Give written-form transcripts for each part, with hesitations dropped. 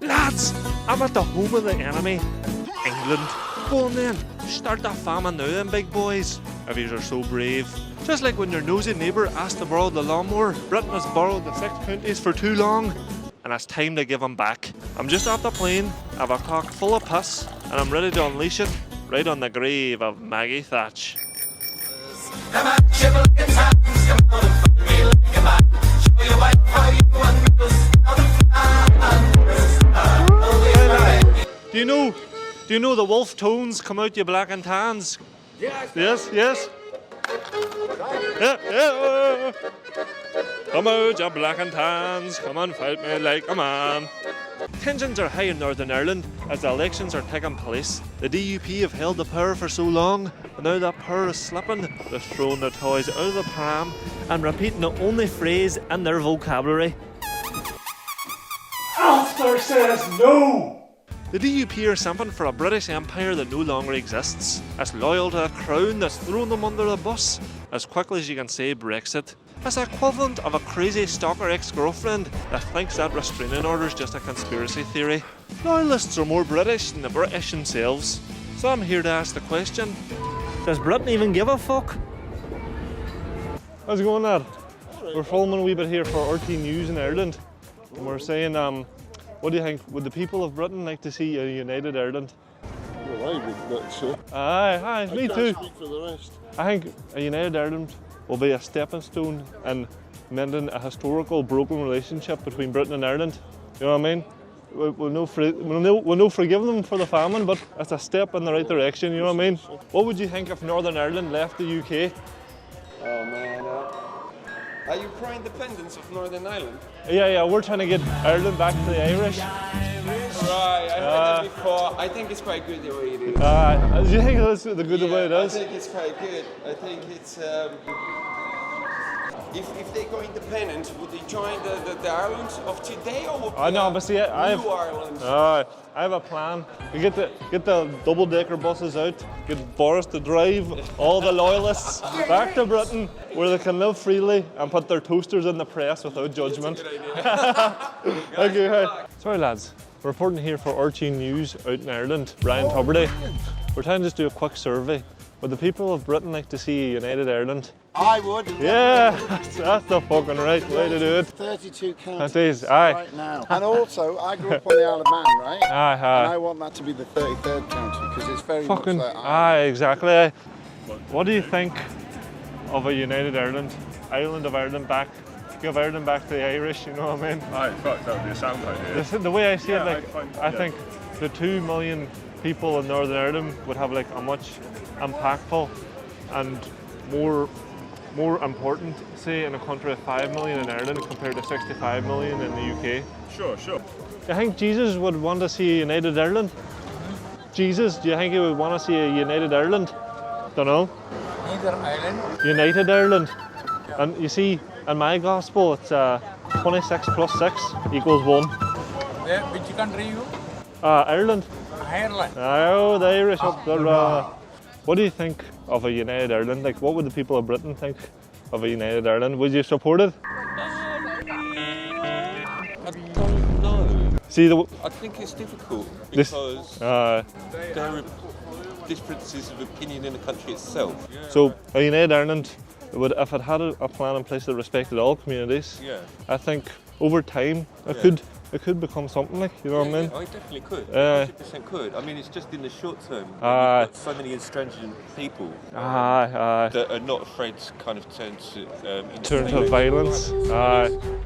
Lads, I'm at the home of the enemy, England. Go on then, start that famine now then, big boys. If yous are so brave. Just like when your nosy neighbour asked to borrow the lawnmower, Britain has borrowed the 6 counties for too long, and it's time to give them back. I'm just off the plane, I have a cock full of piss, and I'm ready to unleash it right on the grave of Maggie Thatch. Do you know the wolf tones come out you black and tans? Yes. Yes, yes. Yeah. Come out you black and tans, come and fight me like a man. Tensions are high in Northern Ireland as the elections are taking place. The DUP have held the power for so long, and now that power is slipping, they're throwing their toys out of the pram and repeating the only phrase in their vocabulary. Ulster says no! The DUP are simping for a British Empire that no longer exists. It's loyal to a crown that's thrown them under the bus as quickly as you can say Brexit. It's the equivalent of a crazy stalker ex-girlfriend that thinks that restraining order is just a conspiracy theory. Loyalists are more British than the British themselves. So I'm here to ask the question, does Britain even give a fuck? How's it going, lad? We're filming a wee bit here for RT News in Ireland. And we're saying, what do you think? Would the people of Britain like to see a united Ireland? Well, I would not so. Aye, me too. Speak for the rest. I think a united Ireland will be a stepping stone in mending a historical broken relationship between Britain and Ireland. You know what I mean? We'll no forgive them for the famine, but it's a step in the right direction, you know what I mean? What would you think if Northern Ireland left the UK? Oh man, are you pro-independence of Northern Ireland? Yeah, we're trying to get Ireland back to the Irish. Right, I heard that before. I think it's quite good the way it is. Do you think that's the good way it is? I think it's quite good. I think it's... If they go independent, would they join the Ireland of today or would I know, but see, Ireland? I have a plan. We get the double-decker buses out, get Boris to drive all the loyalists back to Britain, where they can live freely and put their toasters in the press without judgment. Thank you. Hi. Sorry, lads. We're reporting here for RT News out in Ireland. Ryan Tuberty. We're trying to just do a quick survey. Would the people of Britain like to see a united Ireland? I would. Yeah, that's the fucking right way to do it. 32 counties That is, aye. right now. And also, I grew up on the Isle of Man, right? Aye. And I want that to be the 33rd county because it's very Fucking, much like aye, exactly. What do you think of a united Ireland? Island of Ireland back, give Ireland back to the Irish, you know what I mean? Aye, fuck, that would be a sound idea. The way I see it, like, I yeah. think the 2 million people in Northern Ireland would have like a much impactful and more important say in a country of 5 million in Ireland compared to 65 million in the UK. Sure. I think Jesus would want to see a united Ireland. Jesus, do you think he would want to see a united Ireland? Don't know. Neither Ireland. United Ireland. And you see, in my gospel, it's 26 plus 6 equals 1. Which country you? Ireland. Ireland. Oh, the Irish up there. What do you think of a united Ireland? Like, what would the people of Britain think of a united Ireland? Would you support it? I don't know. See, I think it's difficult because there are differences of opinion in the country itself. So a united Ireland would, if it had a plan in place that respected all communities, I think over time it could become something like, you know what I mean? I definitely could. 100% could. I mean, it's just in the short term. You've got so many intransigent people that are not afraid to kind of turn to violence,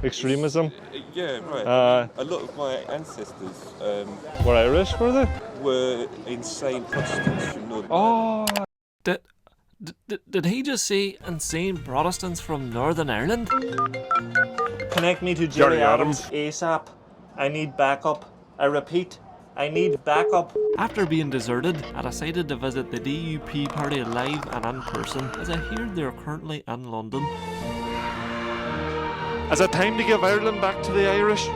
extremism. Yeah, right. A lot of my ancestors were Irish, were they? Were insane Protestants from Northern Ireland. Did he just say insane Protestants from Northern Ireland? Connect me to Jerry Adams ASAP. I need backup. I repeat, I need backup. After being deserted, I decided to visit the DUP Party live and in person, as I hear they are currently in London. Is it time to give Ireland back to the Irish?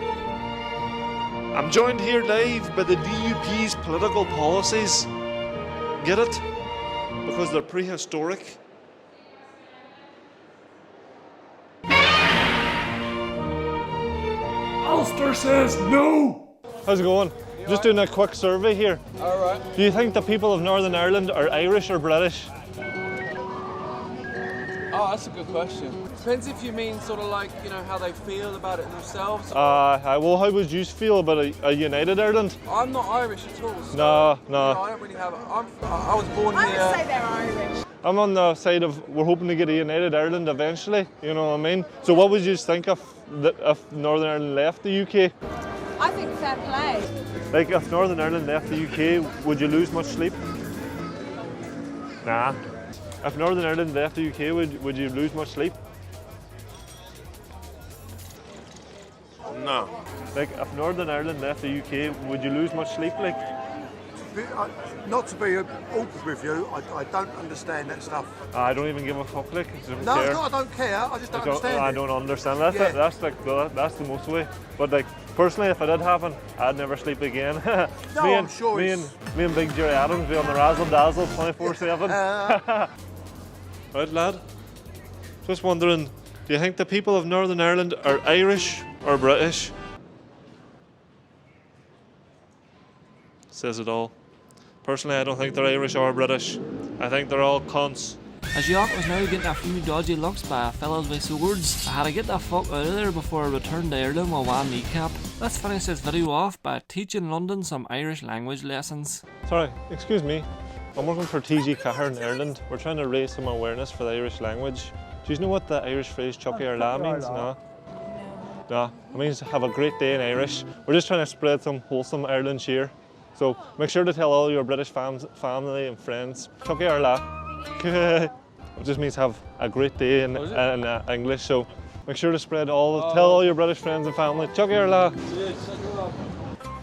I'm joined here live by the DUP's political policies. Get it? Because they're prehistoric. Ulster says no! How's it going? Just doing a quick survey here. All right. Do you think the people of Northern Ireland are Irish or British? Oh, that's a good question. Depends if you mean sort of like, you know, how they feel about it themselves. Well, how would you feel about a united Ireland? I'm not Irish at all. So, No. You know, I don't really have. I was born here. I would say they're Irish. I'm on the side of we're hoping to get a united Ireland eventually. You know what I mean? So what would you think if Northern Ireland left the UK? I think fair play. Like if Northern Ireland left the UK, would you lose much sleep? Nah. If Northern Ireland left the UK, would you lose much sleep? No. Like if Northern Ireland left the UK, would you lose much sleep? Like, Not to be awkward with you, I don't understand that stuff. I don't even give a fuck. Like, I don't No, care. it's not I don't care, I just don't understand I it. don't understand. That's Yeah. that's the most way. But like personally, if it did happen, I'd never sleep again. No, I'm sure me it's- and me and Big Jerry Adams be on the razzle dazzle 24/7. Right, lad. Just wondering, do you think the people of Northern Ireland are Irish or British? Says it all. Personally, I don't think they're Irish or British. I think they're all cunts. As York was now getting a few dodgy looks by fellas with swords, I had to get the fuck out of there before I returned to Ireland with one kneecap. Let's finish this video off by teaching London some Irish language lessons. Sorry, excuse me. I'm working for TG Cahir in Ireland. We're trying to raise some awareness for the Irish language. Do you know what the Irish phrase chucky or la means? No? No, it means have a great day in Irish. We're just trying to spread some wholesome Ireland cheer. So make sure to tell all your British family and friends, chucky or la. It just means have a great day in English. So make sure to tell all your British friends and family, chucky or la.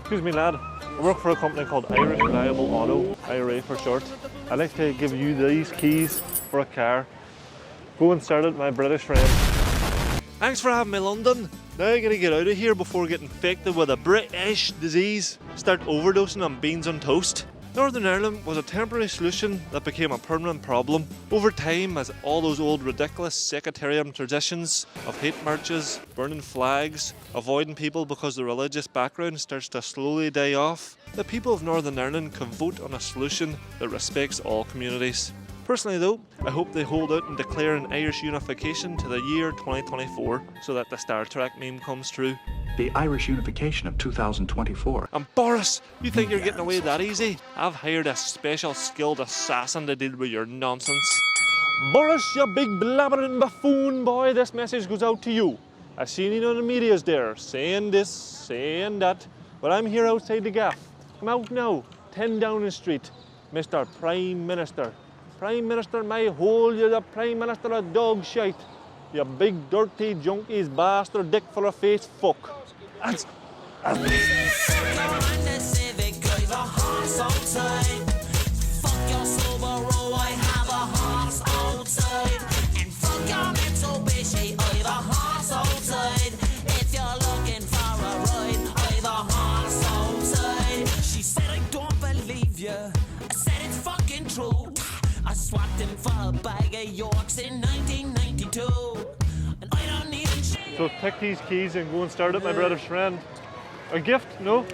Excuse me, lad. I work for a company called Irish Reliable Auto, IRA for short. I'd like to give you these keys for a car. Go and start it, my British friend. Thanks for having me, London. Now I gotta get out of here before getting infected with a British disease. Start overdosing on beans on toast. Northern Ireland was a temporary solution that became a permanent problem over time as all those old ridiculous sectarian traditions of hate marches, burning flags, avoiding people because of religious background starts to slowly die off. The people of Northern Ireland can vote on a solution that respects all communities. Personally though, I hope they hold out and declare an Irish unification to the year 2024 so that the Star Trek meme comes true. The Irish unification of 2024. And Boris, you think you're getting away that easy? I've hired a special skilled assassin to deal with your nonsense. Boris, you big blabbering buffoon boy, this message goes out to you. I seen you on the medias there, saying this, saying that, but I'm here outside the gaff. Come out now, 10 Downing Street, Mr. Prime Minister. Prime Minister, my hole, you're the Prime Minister of dog shite. You big dirty junkies bastard dick full of face fuck. That's I swapped him for a bag of Yorks in 1992. And I don't even so take these keys and go and start it, my British friend. A gift? No?